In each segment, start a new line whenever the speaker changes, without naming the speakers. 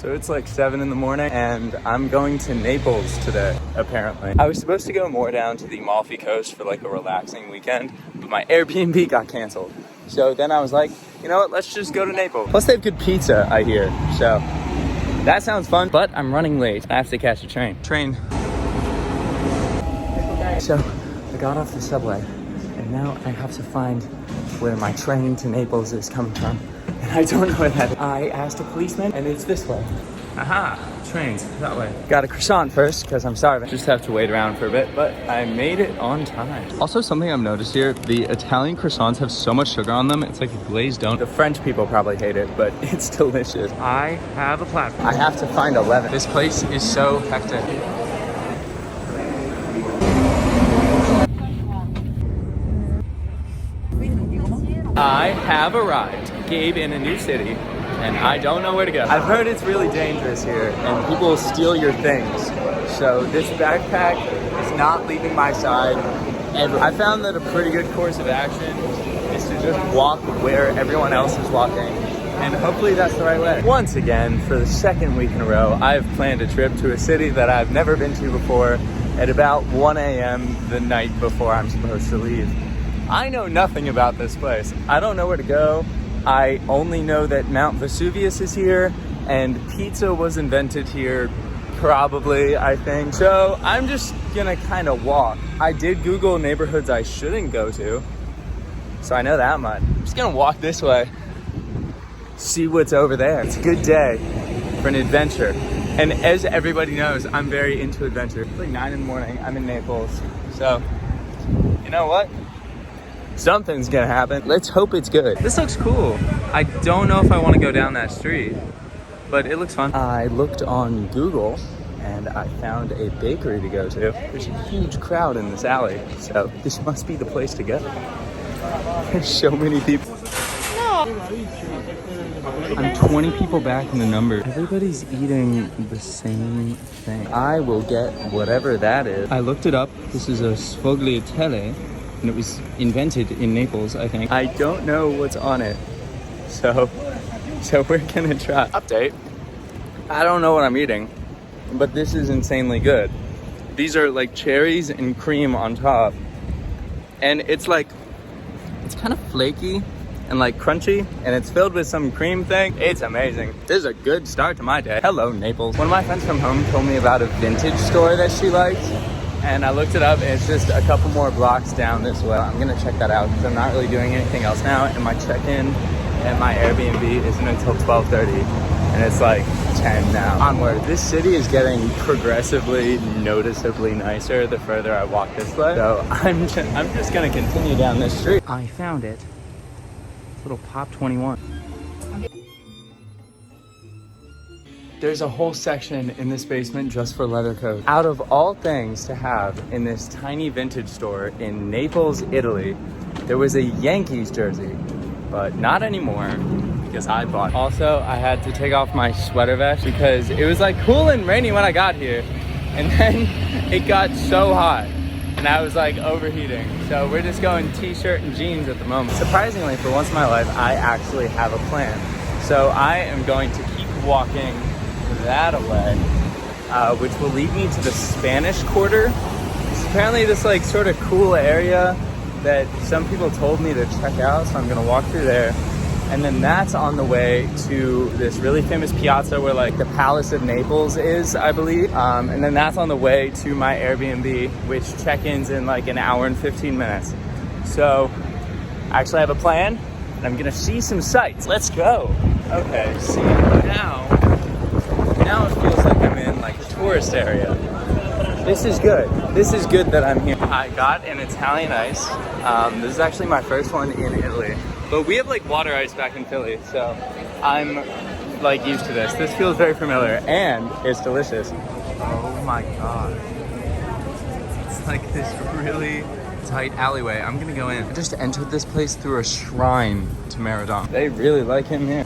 So it's like 7 in the morning and I'm going to Naples today, apparently. I was supposed to go more down to the Amalfi Coast for like a relaxing weekend, but my Airbnb got canceled. So then I was like, you know what, let's just go to Naples. Plus they have good pizza, I hear. So that sounds fun, but I'm running late. I have to catch a train. So I got off the subway and now I have to find where my train to Naples is coming from. And I don't know where that is. I asked a policeman and it's this way. Aha, trains that way. Got a croissant first because I'm starving. Just have to wait around for a bit, but I made it on time. Also, something I've noticed here, the Italian croissants have so much sugar on them. It's like a glazed donut. The French people probably hate it, but it's delicious. I have a platform. I have to find 11. This place is so hectic. I have arrived. Gabe in a new city, and I don't know where to go. I've heard it's really dangerous here, and people will steal your things. So this backpack is not leaving my side ever. I found that a pretty good course of action is to just walk where everyone else is walking, and hopefully that's the right way. Once again, for the second week in a row, I've planned a trip to a city that I've never been to before at about 1 a.m. the night before I'm supposed to leave. I know nothing about this place. I don't know where to go. I only know that Mount Vesuvius is here and pizza was invented here, probably, I think. So I'm just gonna kind of walk. I did Google neighborhoods I shouldn't go to, so I know that much. I'm just gonna walk this way, see what's over there. It's a good day for an adventure. And as everybody knows, I'm very into adventure. It's like 9 in the morning, I'm in Naples. So, you know what? Something's gonna happen. Let's hope it's good. This looks cool. I don't know if I want to go down that street, but it looks fun. I looked on Google and I found a bakery to go to. There's a huge crowd in this alley, so this must be the place to go. There's so many people. I'm 20 people back in the number. Everybody's eating the same thing. I will get whatever that is. I looked it up. This is a sfogliatelle. And it was invented in Naples, I think. I don't know what's on it, so we're gonna try. Update. I don't know what I'm eating, but this is insanely good. These are like cherries and cream on top, and it's kind of flaky and like crunchy, and it's filled with some cream thing. It's amazing. This is a good start to my day. Hello, Naples. One of my friends from home told me about a vintage store that she likes. And I looked it up, and it's just a couple more blocks down this way. I'm gonna check that out because I'm not really doing anything else now, and my check-in at my Airbnb isn't until 12:30, and it's like 10 now. Onward. This city is getting progressively, noticeably nicer the further I walk this way. So I'm just gonna continue down this street. I found it. It's little Pop 21. There's a whole section in this basement just for leather coats. Out of all things to have in this tiny vintage store in Naples, Italy, there was a Yankees jersey, but not anymore because I bought it. Also, I had to take off my sweater vest because it was like cool and rainy when I got here, and then it got so hot and I was like overheating. So we're just going t-shirt and jeans at the moment. Surprisingly, for once in my life, I actually have a plan. So I am going to keep walking that away, which will lead me to the Spanish Quarter. It's apparently this like sort of cool area that some people told me to check out, so I'm gonna walk through there, and then that's on the way to this really famous piazza where like the Palace of Naples is, I believe, and then that's on the way to my Airbnb, which check-ins in like an hour and 15 minutes. So I actually have a plan, and I'm gonna see some sights. Let's go. Okay, see, now it feels like I'm in like a tourist area. This is good. This is good that I'm here. I got an Italian ice. This is actually my first one in Italy. But we have like water ice back in Philly, so I'm like used to this. This feels very familiar and it's delicious. Oh my God. It's like this really tight alleyway. I'm gonna go in. I just entered this place through a shrine to Maradona. They really like him here.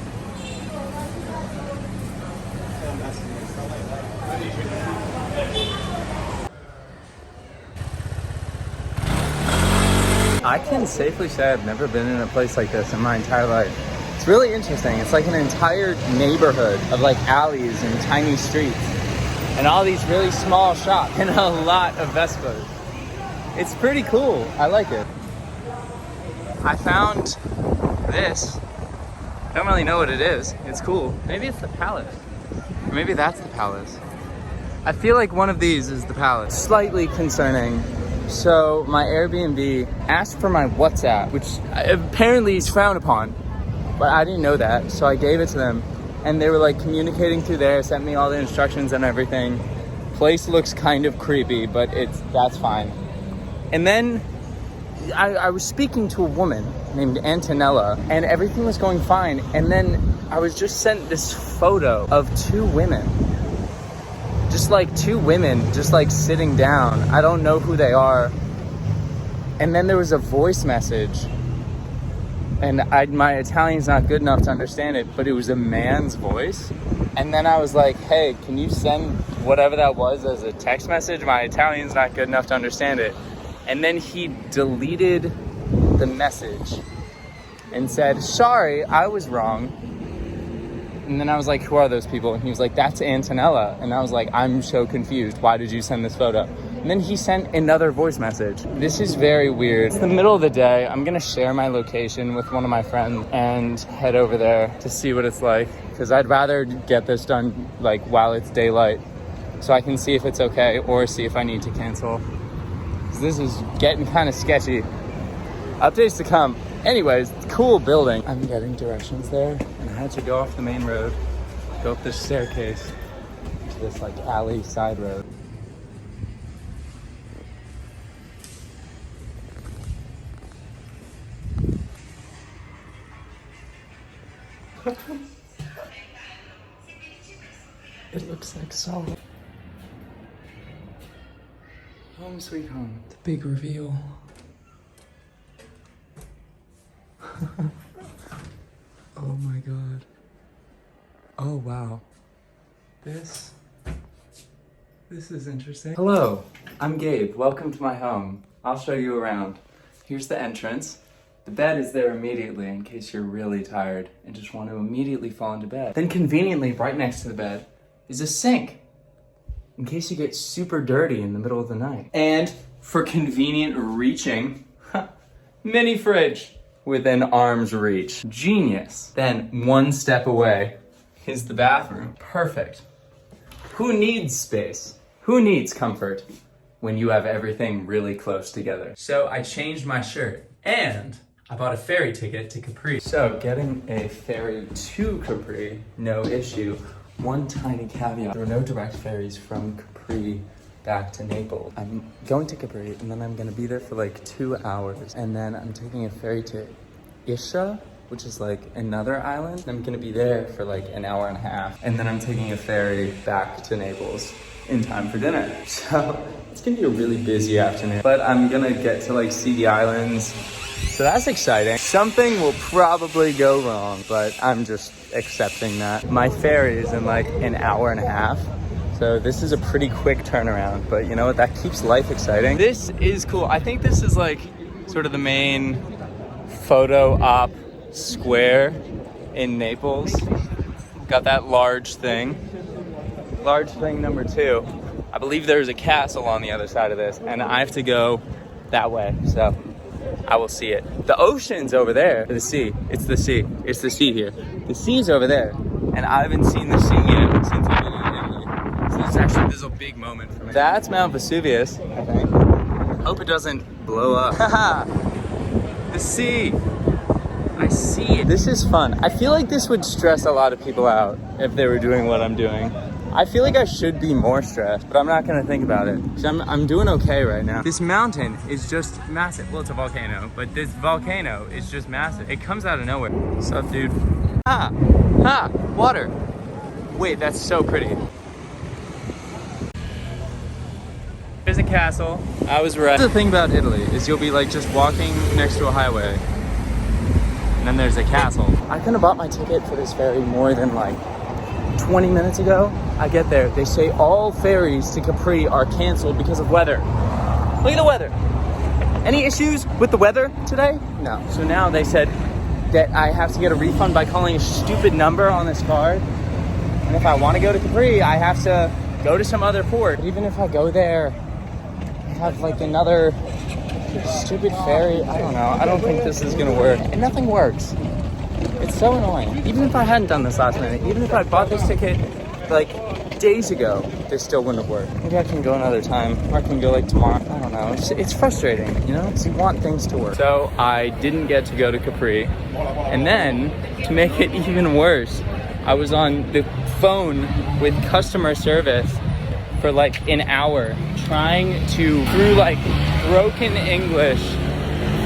I can safely say I've never been in a place like this in my entire life. It's It's really interesting. It's like an entire neighborhood of like alleys and tiny streets and all these really small shops and a lot of Vespas. It's pretty cool. I like it. I found this. I don't really know what it is. It's cool. Maybe it's the palace. Or maybe that's the palace. I feel like one of these is the palace. Slightly concerning. So my Airbnb asked for my WhatsApp, which apparently is frowned upon, but I didn't know that. So I gave it to them and they were like communicating through there, sent me all the instructions and everything. Place looks kind of creepy, but that's fine. And then I was speaking to a woman named Antonella and everything was going fine. And then I was just sent this photo of two women. Just like two women, just like sitting down. I don't know who they are. And then there was a voice message. And my Italian's not good enough to understand it, but it was a man's voice. And then I was like, hey, can you send whatever that was as a text message? My Italian's not good enough to understand it. And then he deleted the message and said, sorry, I was wrong. And then I was like, who are those people? And he was like, that's Antonella. And I was like, I'm so confused. Why did you send this photo? And then he sent another voice message. This is very weird. It's the middle of the day. I'm gonna share my location with one of my friends and head over there to see what it's like. Because I'd rather get this done like while it's daylight so I can see if it's okay or see if I need to cancel. This is getting kind of sketchy. Updates to come. Anyways, cool building. I'm getting directions there and I had to go off the main road, go up this staircase to this like alley side road. It looks like solid. Home sweet home. The big reveal. Oh my god. Oh wow. This is interesting. Hello, I'm Gabe. Welcome to my home. I'll show you around. Here's the entrance. The bed is there immediately in case you're really tired and just want to immediately fall into bed. Then conveniently right next to the bed is a sink in case you get super dirty in the middle of the night. And for convenient reaching, mini fridge within arm's reach. Genius. Then one step away is the bathroom. Perfect. Who needs space? Who needs comfort when you have everything really close together? So I changed my shirt and I bought a ferry ticket to Capri. So getting a ferry to Capri, no issue. One tiny caveat, there are no direct ferries from Capri back to Naples. I'm going to Capri and then I'm gonna be there for like 2 hours. And then I'm taking a ferry to Isha, which is like another island. I'm gonna be there for like an hour and a half. And then I'm taking a ferry back to Naples in time for dinner. So it's gonna be a really busy afternoon, but I'm gonna get to like see the islands. So that's exciting. Something will probably go wrong, but I'm just accepting that. My ferry is in like an hour and a half. So this is a pretty quick turnaround, but you know what? That keeps life exciting. This is cool. I think this is like sort of the main photo op square in Naples. Got that large thing. Large thing number 2. I believe there's a castle on the other side of this and I have to go that way. So I will see it. The ocean's over there. The sea. It's the sea. It's the sea here. The sea's over there. And I haven't seen the sea yet since I've been in Italy. So this is a big moment for me. That's Mount Vesuvius, I think. Hope it doesn't blow up. Haha! The sea. I see it. This is fun. I feel like this would stress a lot of people out if they were doing what I'm doing. I feel like I should be more stressed, but I'm not gonna think about it. 'Cause I'm doing okay right now. This mountain is just massive. Well, it's a volcano, but this volcano is just massive. It comes out of nowhere. What's up, dude? Ah, ah, water. Wait, that's so pretty. There's a castle. I was right. The thing about Italy is you'll be like just walking next to a highway, and then there's a castle. I couldn't have bought my ticket for this ferry more than like 20 minutes ago. I get there, they say all ferries to Capri are canceled because of weather. Look at the weather. Any issues with the weather today? No. So now they said that I have to get a refund by calling a stupid number on this card. And if I want to go to Capri, I have to go to some other port. Even if I go there, I have like another stupid ferry. I don't know. I don't think this is gonna work. And nothing works. It's so annoying. Even if I hadn't done this last minute, even if I bought this ticket like days ago, this still wouldn't have worked. Maybe I can go another time, or I can go like tomorrow. I don't know. It's frustrating, you know? Because you want things to work. So I didn't get to go to Capri. And then, to make it even worse, I was on the phone with customer service for like an hour trying to, through like broken English,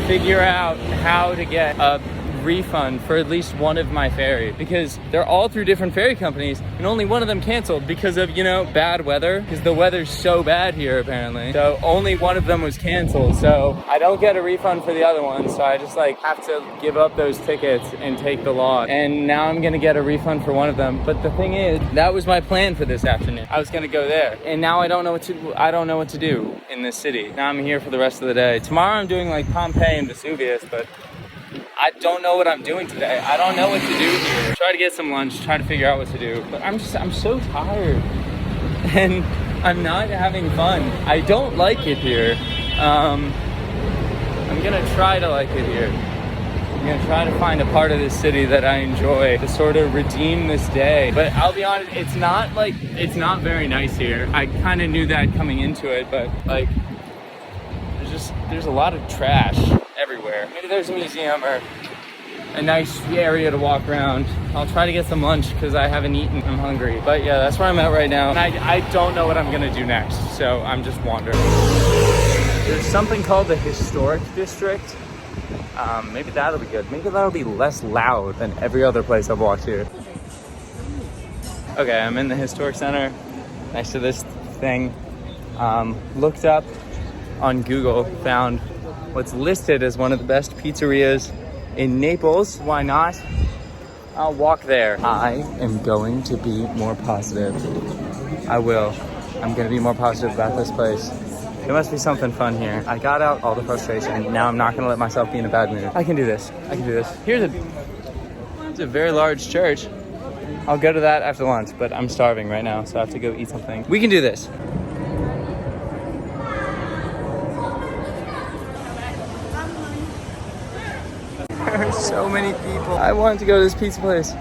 figure out how to get a refund for at least one of my ferry, because they're all through different ferry companies and only one of them canceled because of, you know, bad weather, because the weather's so bad here apparently. So only one of them was canceled, so I don't get a refund for the other one, so I just like have to give up those tickets and take the loss. And now I'm gonna get a refund for one of them. But the thing is, that was my plan for this afternoon. I was gonna go there, and now I don't know what to do in this city. Now I'm here for the rest of the day. Tomorrow I'm doing like Pompeii and Vesuvius, but I don't know what I'm doing today. I don't know what to do here. Try to get some lunch, try to figure out what to do. But I'm so tired. And I'm not having fun. I don't like it here. I'm gonna try to like it here. I'm gonna try to find a part of this city that I enjoy to sort of redeem this day. But I'll be honest, it's not very nice here. I kind of knew that coming into it, but like, there's a lot of trash everywhere. Maybe there's a museum or a nice area to walk around. I'll try to get some lunch because I haven't eaten. I'm hungry. But yeah, that's where I'm at right now. And I don't know what I'm gonna do next, so I'm just wandering. There's something called the Historic District. Maybe that'll be good. Maybe that'll be less loud than every other place I've walked here. Okay, I'm in the Historic Center next to this thing. Looked up on Google, found what's listed as one of the best pizzerias in Naples. Why not? I'll walk there. I am going to be more positive. I will. I'm gonna be more positive about this place. There must be something fun here. I got out all the frustration, and now I'm not gonna let myself be in a bad mood. I can do this. I can do this. It's a very large church. I'll go to that after lunch, but I'm starving right now, so I have to go eat something. We can do this. There are so many people. I wanted to go to this pizza place.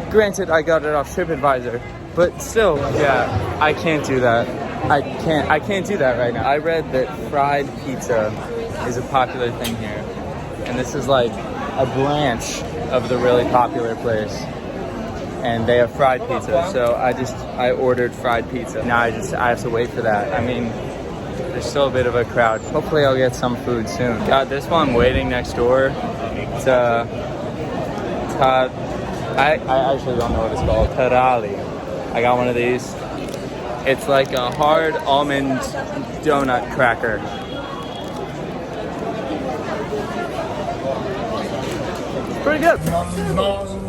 Granted, I got it off TripAdvisor, but still, yeah, I can't do that. I can't do that right now. I read that fried pizza is a popular thing here, and this is like a branch of the really popular place, and they have fried pizza. So I ordered fried pizza. Now I have to wait for that. I mean, there's still a bit of a crowd. Hopefully I'll get some food soon. God, this one I'm waiting next door. I actually don't know what it's called. Tarali. I got one of these. It's like a hard almond donut cracker. It's pretty good.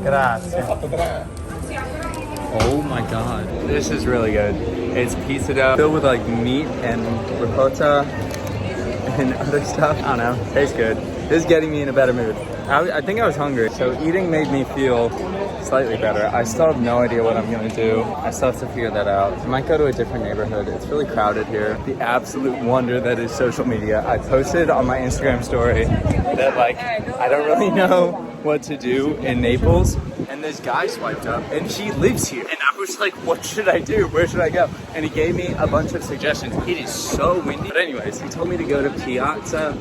Grazie. Oh my god. This is really good. It's pizza dough filled with like meat and ricotta and other stuff. I don't know. Tastes good. This is getting me in a better mood. I think I was hungry, so eating made me feel slightly better. I still have no idea what I'm gonna do. I still have to figure that out. I might go to a different neighborhood. It's really crowded here. The absolute wonder that is social media. I posted on my Instagram story that like, I don't really know what to do in Naples. And this guy swiped up and he lives here. And I was like, what should I do? Where should I go? And he gave me a bunch of suggestions. It is so windy. But anyways, he told me to go to Piazza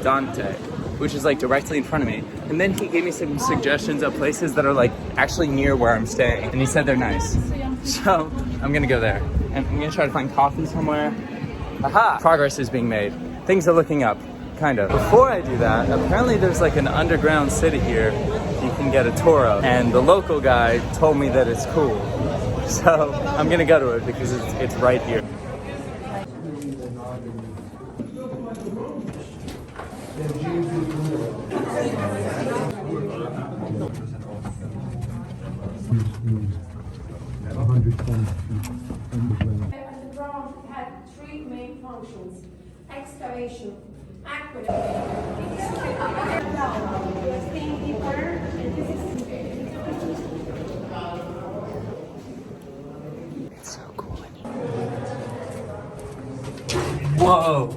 Dante, which is like directly in front of me. And then he gave me some suggestions of places that are like actually near where I'm staying. And he said they're nice. So I'm gonna go there. And I'm gonna try to find coffee somewhere. Aha! Progress is being made. Things are looking up, kind of. Before I do that, apparently there's like an underground city here you can get a tour of. And the local guy told me that it's cool. So I'm gonna go to it because it's right here.
The ground had three main functions: excavation,
It's so cool in here. Whoa!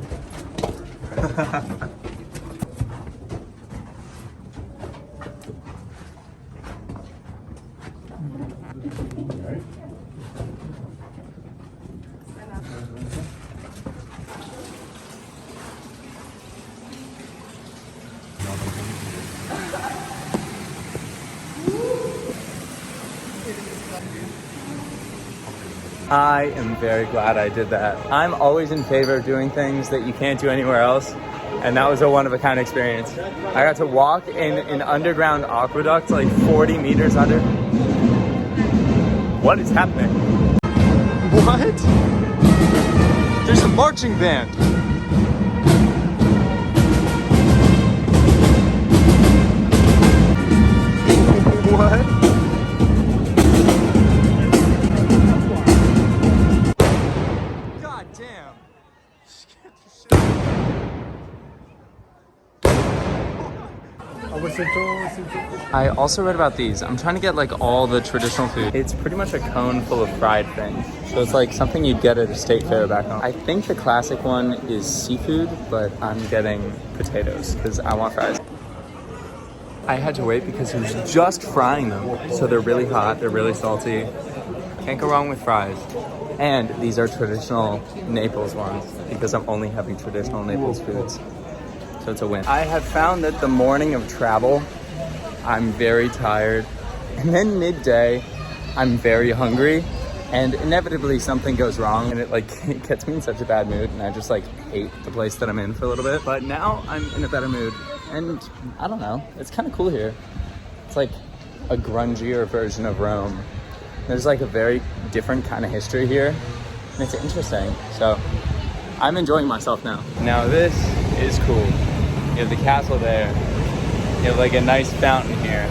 I am very glad I did that. I'm always in favor of doing things that you can't do anywhere else, and that was a one-of-a-kind experience. I got to walk in an underground aqueduct like 40 meters under. What is happening? What? There's a marching band. What? I also read about these. I'm trying to get like all the traditional food. It's pretty much a cone full of fried things. So it's like something you'd get at a state fair back home. I think the classic one is seafood, but I'm getting potatoes because I want fries. I had to wait because he was just frying them. So they're really hot, they're really salty. Can't go wrong with fries. And these are traditional Naples ones because I'm only having traditional Naples foods. So it's a win. I have found that the morning of travel, I'm very tired. And then midday, I'm very hungry. And inevitably something goes wrong and it gets me in such a bad mood and I just hate the place that I'm in for a little bit. But now I'm in a better mood and I don't know, it's kind of cool here. It's like a grungier version of Rome. There's like a very different kind of history here and it's interesting. So I'm enjoying myself now. Now this is cool. You have the castle there. You have like a nice fountain here.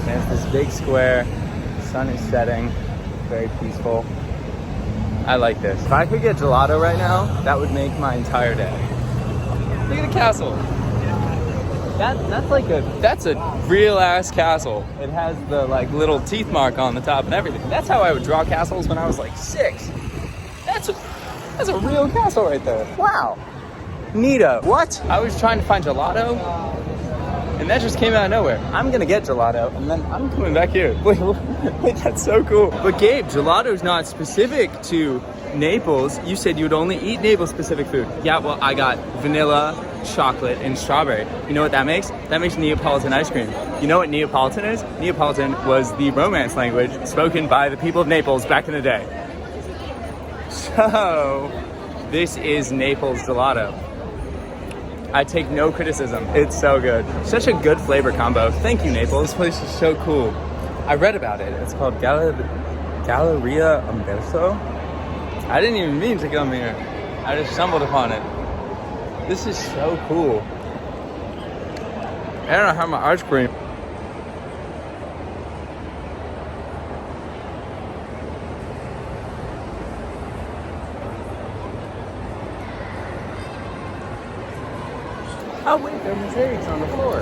And it's this big square. The sun is setting. Very peaceful. I like this. If I could get gelato right now, that would make my entire day. Look at the castle. That's a real ass castle. It has the little teeth mark on the top and everything. That's how I would draw castles when I was 6. That's a real castle right there. Wow. Neato. What? I was trying to find gelato, and that just came out of nowhere. I'm gonna get gelato, and then I'm coming back here. Wait, that's so cool. But Gabe, gelato's not specific to Naples. You said you would only eat Naples-specific food. Yeah, well, I got vanilla, chocolate, and strawberry. You know what that makes? That makes Neapolitan ice cream. You know what Neapolitan is? Neapolitan was the Romance language spoken by the people of Naples back in the day. So, this is Naples gelato. I take no criticism. It's so good. Such a good flavor combo. Thank you, Naples. This place is so cool. I read about it. It's called Galleria Umberto. I didn't even mean to come here. I just stumbled upon it. This is so cool. And I have my ice cream. Oh wait, there are mosaics on the floor.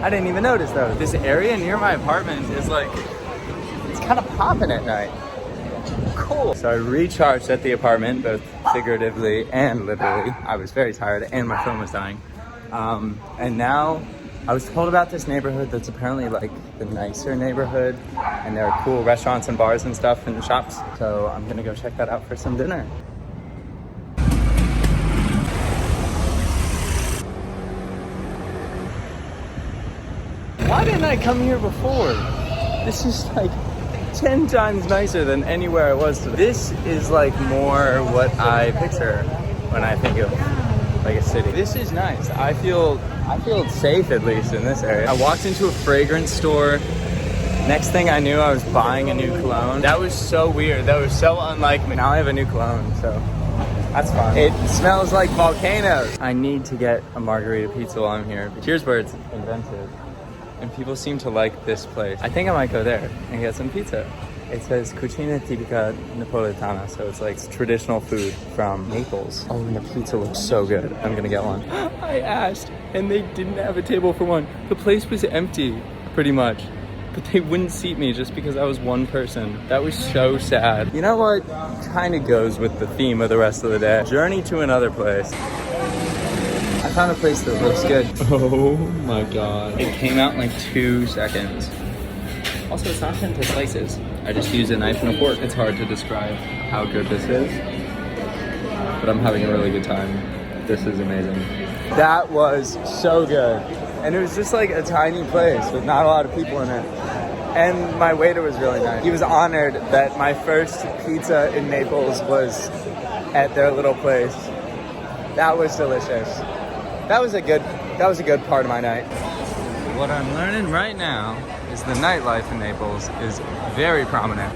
I didn't even notice those. This area near my apartment is it's kind of popping at night. Cool. So I recharged at the apartment, both figuratively and literally. I was very tired and my phone was dying. And now I was told about this neighborhood that's apparently the nicer neighborhood and there are cool restaurants and bars and stuff and shops. So I'm gonna go check that out for some dinner. Why didn't I come here before? This is 10 times nicer than anywhere I was today. This is more what I picture when I think of a city. This is nice. I feel safe at least in this area. I walked into a fragrance store. Next thing I knew, I was buying a new cologne. That was so weird. That was so unlike me. Now I have a new cologne, so that's fun. It smells like volcanoes. I need to get a margarita pizza while I'm here. Here's where it's invented. And people seem to like this place. I think I might go there and get some pizza. It says cucina tipica napoletana, so it's like traditional food from Naples. Oh, and the pizza looks so good. I'm gonna get one. I asked, and they didn't have a table for one. The place was empty, pretty much. But they wouldn't seat me just because I was one person. That was so sad. You know what kind of goes with the theme of the rest of the day? Journey to another place. I found a place that looks good. Oh my god. It came out in like 2 seconds. Also, it's not cut into slices. I just used a knife and a fork. It's hard to describe how good this is, but I'm having a really good time. This is amazing. That was so good. And it was just like a tiny place with not a lot of people in it. And my waiter was really nice. He was honored that my first pizza in Naples was at their little place. That was delicious. That was a good part of my night. What I'm learning right now is the nightlife in Naples is very prominent.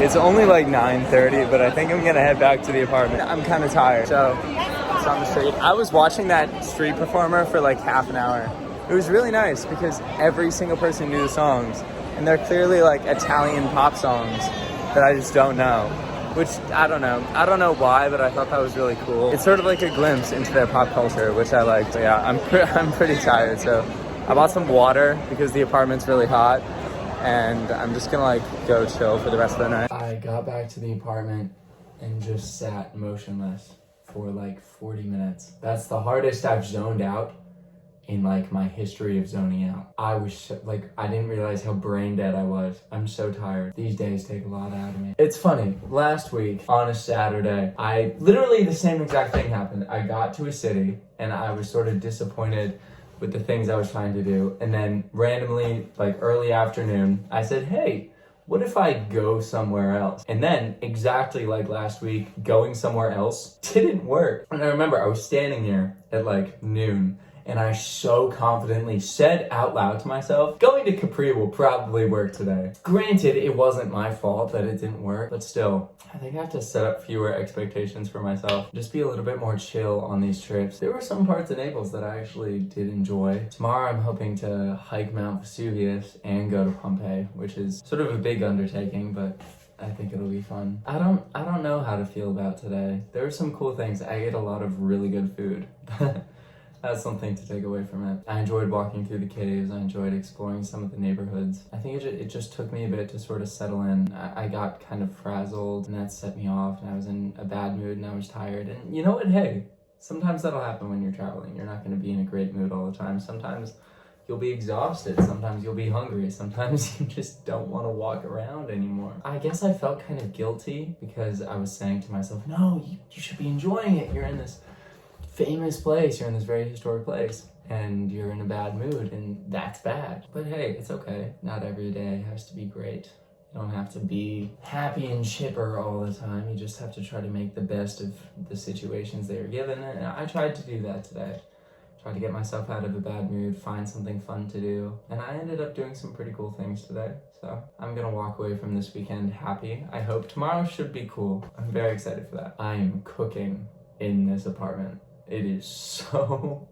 It's only like 9:30, but I think I'm gonna head back to the apartment. I'm kind of tired, so it's on the street. I was watching that street performer for like half an hour. It was really nice because every single person knew the songs, and they're clearly like Italian pop songs that I just don't know. Which, I don't know. I don't know why, but I thought that was really cool. It's sort of like a glimpse into their pop culture, which I liked. So yeah, I'm pretty tired, so I bought some water because the apartment's really hot, and I'm just gonna like go chill for the rest of the night. I got back to the apartment and just sat motionless for like 40 minutes. That's the hardest I've zoned out in like my history of zoning out. I was like, I didn't realize how brain dead I was. I'm so tired. These days take a lot out of me. It's funny, last week on a Saturday, literally the same exact thing happened. I got to a city and I was sort of disappointed with the things I was trying to do. And then randomly, like early afternoon, I said, hey, what if I go somewhere else? And then exactly like last week, going somewhere else didn't work. And I remember I was standing there at like noon, and I so confidently said out loud to myself, going to Capri will probably work today. Granted, it wasn't my fault that it didn't work, but still, I think I have to set up fewer expectations for myself. Just be a little bit more chill on these trips. There were some parts of Naples that I actually did enjoy. Tomorrow I'm hoping to hike Mount Vesuvius and go to Pompeii, which is sort of a big undertaking, but I think it'll be fun. I don't know how to feel about today. There were some cool things. I ate a lot of really good food. That's something to take away from it. I enjoyed walking through the caves. I enjoyed exploring some of the neighborhoods. I think it just took me a bit to sort of settle in. I got kind of frazzled, and that set me off, and I was in a bad mood, and I was tired. And you know what? Hey, sometimes that'll happen when you're traveling. You're not going to be in a great mood all the time. Sometimes you'll be exhausted. Sometimes you'll be hungry. Sometimes you just don't want to walk around anymore. I guess I felt kind of guilty because I was saying to myself, no, you should be enjoying it. You're in this famous place, you're in this very historic place, and you're in a bad mood, and that's bad. But hey, it's okay. Not every day has to be great. You don't have to be happy and chipper all the time. You just have to try to make the best of the situations they are given, and I tried to do that today. Tried to get myself out of a bad mood, find something fun to do, and I ended up doing some pretty cool things today. So I'm gonna walk away from this weekend happy. I hope tomorrow should be cool. I'm very excited for that. I am cooking in this apartment. It is so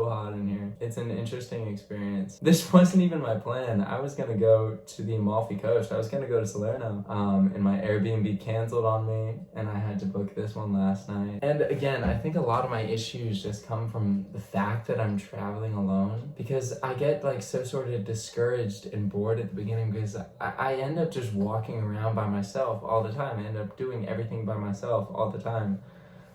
hot in here. It's an interesting experience. This wasn't even my plan. I was gonna go to the Amalfi Coast. I was gonna go to Salerno, and my Airbnb canceled on me, and I had to book this one last night. And again, I think a lot of my issues just come from the fact that I'm traveling alone, because I get like so sort of discouraged and bored at the beginning because I end up just walking around by myself all the time. I end up doing everything by myself all the time.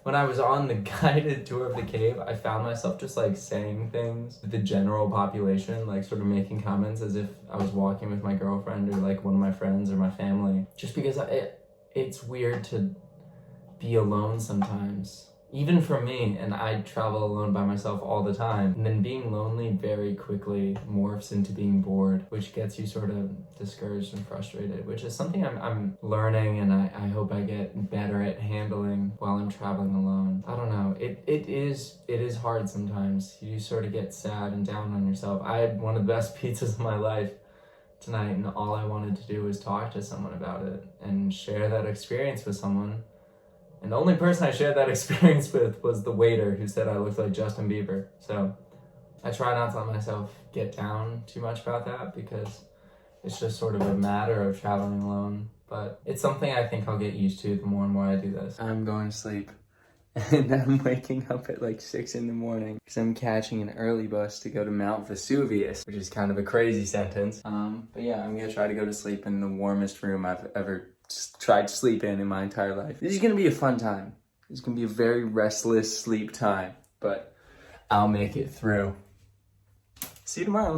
When I was on the guided tour of the cave, I found myself just like saying things to the general population, like sort of making comments as if I was walking with my girlfriend or like one of my friends or my family. Just because it's weird to be alone sometimes. Even for me, and I travel alone by myself all the time, and then being lonely very quickly morphs into being bored, which gets you sort of discouraged and frustrated, which is something I'm learning, and I hope I get better at handling while I'm traveling alone. I don't know, it is hard sometimes. You sort of get sad and down on yourself. I had one of the best pizzas of my life tonight, and all I wanted to do was talk to someone about it and share that experience with someone. And the only person I shared that experience with was the waiter who said I looked like Justin Bieber. So I try not to let myself get down too much about that because it's just sort of a matter of traveling alone. But it's something I think I'll get used to the more and more I do this. I'm going to sleep. And I'm waking up at like 6 in the morning because I'm catching an early bus to go to Mount Vesuvius, which is kind of a crazy sentence. But yeah, I'm gonna try to go to sleep in the warmest room I've ever tried to sleep in my entire life. This is gonna be a fun time. It's gonna be a very restless sleep time, but I'll make it through. See you tomorrow.